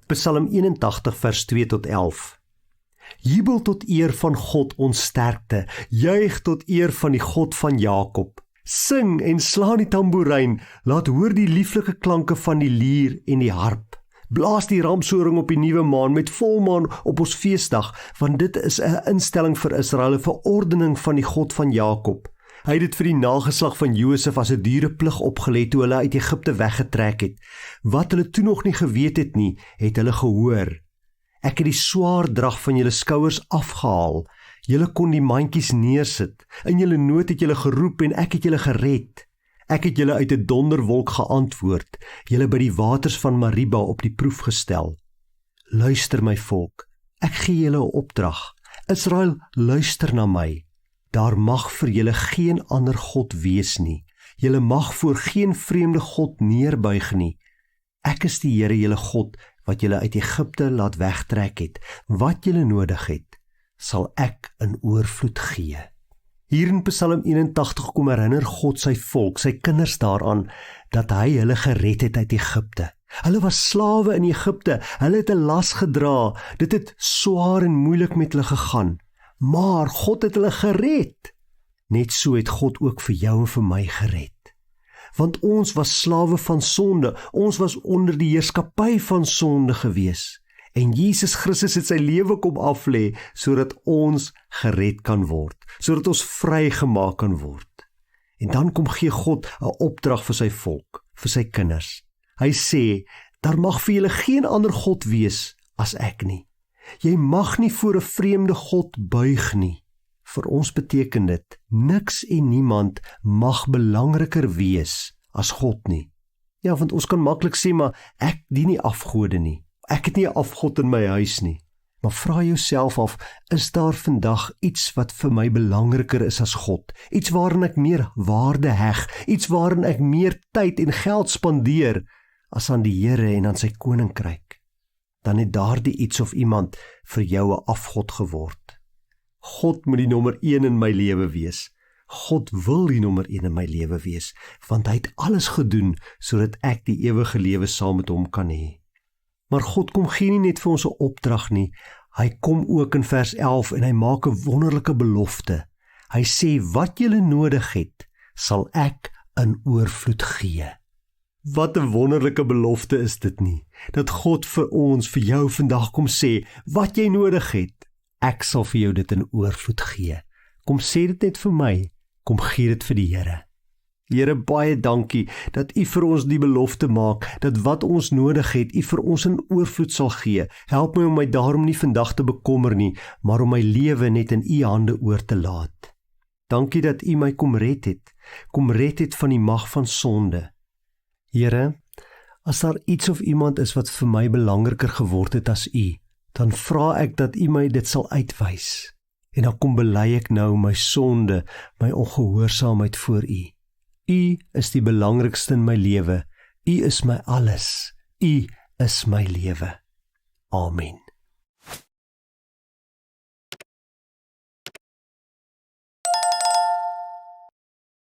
Psalm 81 vers 2 tot 11. Jubel tot eer van God ons sterkte, juig tot eer van die God van Jakob. Sing en slaan die tamboerijn, laat hoor die lieflike klanke van die lier en die harp. Blaas die ramshoring op die nuwe maan met volmaan op ons feesdag, want dit is 'n instelling vir Israel, 'n verordening van die God van Jakob. Hy het dit vir die nageslag van Josef as 'n dure plig opgelê toe hulle uit Egipte weggetrek het. Wat hulle toe nog nie geweet het nie, het hulle gehoor. Ek het die swaar drag van julle skouers afgehaal. Julle kon die mandjies neersit. In julle nood het julle geroep en ek het julle gered. Ek het julle uit 'n donderwolk geantwoord, julle by die waters van Mariba op die proef gestel. Luister my volk, ek gee julle 'n opdrag. Israel, luister na my. Daar mag vir julle geen ander God wees nie. Julle mag voor geen vreemde God neerbuig nie. Ek is die Here julle God, wat julle uit Egipte laat wegtrek het. Wat julle nodig het, sal ek in oorvloed gee. Hier in Psalm 81 kom herinner God sy volk, sy kinders daaraan, dat hy hulle gered het uit Egipte. Hulle was slawe in Egipte, hulle het 'n las gedra, dit het swaar en moeilik met hulle gegaan, maar God het hulle gered. Net so het God ook vir jou en vir my gered. Want ons was slawe van sonde, ons was onder die heerskappy van sonde gewees. En Jesus Christus het sy lewe kom aflê, sodat ons gered kan word, sodat ons vrygemaak kan word. En dan kom gee God 'n opdrag vir sy volk, vir sy kinders. Hy sê, daar mag vir julle geen ander God wees as ek nie. Jy mag nie voor 'n vreemde God buig nie. Vir ons beteken dit, niks en niemand mag belangriker wees as God nie. Ja, want ons kan maklik sê, maar ek dien nie afgode nie. Ek het nie 'n afgod in my huis nie. Maar vra jouself af, is daar vandag iets wat vir my belangriker is as God? Iets waarin ek meer waarde heg, iets waarin ek meer tyd en geld spandeer as aan die Here en aan sy koninkryk? Dan het daardie iets of iemand vir jou 'n afgod geword. God moet die nommer 1 in my lewe wees. God wil die nommer 1 in my lewe wees, want hy het alles gedoen sodat ek die ewige lewe saam met hom kan hê. Maar God kom gee nie net vir ons 'n opdrag nie, hy kom ook in vers 11 en hy maak 'n wonderlike belofte. Hy sê, wat julle nodig het, sal ek in oorvloed gee. Wat 'n wonderlike belofte is dit nie, dat God vir ons, vir jou vandag kom sê, wat jy nodig het, ek sal vir jou dit in oorvloed gee. Kom sê dit net vir my, kom gee dit vir die Here. Here, baie dankie dat U vir ons die belofte maak, dat wat ons nodig het, U vir ons in oorvloed sal gee. Help my om my daarom nie vandag te bekommer nie, maar om my lewe net in U hande oor te laat. Dankie dat U my kom red het van die mag van sonde. Here, as daar iets of iemand is wat vir my belangriker geword het as U, dan vra ek dat U my dit sal uitwys. En dan kom bely ek nou my sonde, my ongehoorsaamheid voor U. U is die belangrikste in my lewe. U is my alles. U is my lewe. Amen.